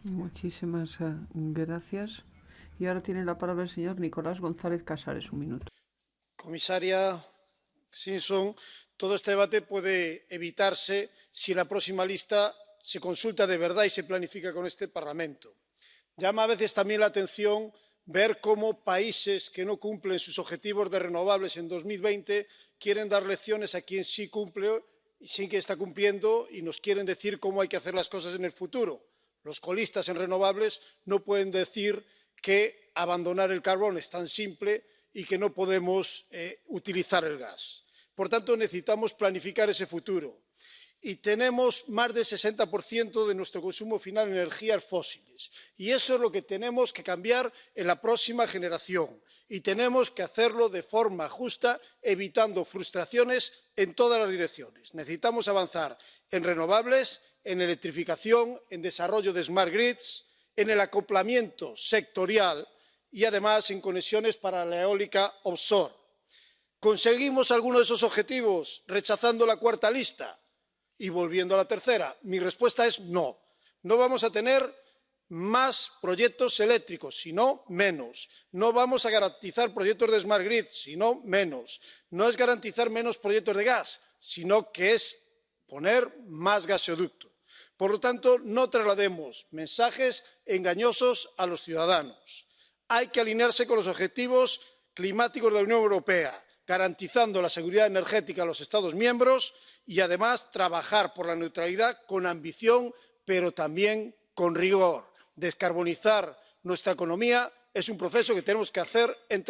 Muchísimas gracias. Y ahora tiene la palabra el señor Nicolás González Casares, un minuto. Comisaria Simpson, todo este debate puede evitarse si la próxima lista se consulta de verdad y se planifica con este Parlamento. Llama a veces también la atención ver cómo países que no cumplen sus objetivos de renovables en 2020 quieren dar lecciones a quien sí cumple y sí que está cumpliendo y nos quieren decir cómo hay que hacer las cosas en el futuro. Los colistas en renovables no pueden decir que abandonar el carbón es tan simple y que no podemos utilizar el gas. Por tanto, necesitamos planificar ese futuro. Y tenemos más del 60% de nuestro consumo final en energías fósiles. Y eso es lo que tenemos que cambiar en la próxima generación. Y tenemos que hacerlo de forma justa, evitando frustraciones en todas las direcciones. Necesitamos avanzar en renovables, en electrificación, en desarrollo de smart grids, en el acoplamiento sectorial y, además, en conexiones para la eólica offshore. ¿Conseguimos alguno de esos objetivos rechazando la cuarta lista y volviendo a la tercera? Mi respuesta es no. No vamos a tener más proyectos eléctricos, sino menos. No vamos a garantizar proyectos de smart grid, sino menos. No es garantizar menos proyectos de gas, sino que es poner más gasoductos. Por lo tanto, no traslademos mensajes engañosos a los ciudadanos. Hay que alinearse con los objetivos climáticos de la Unión Europea, garantizando la seguridad energética a los Estados miembros y, además, trabajar por la neutralidad con ambición, pero también con rigor. Descarbonizar nuestra economía es un proceso que tenemos que hacer entre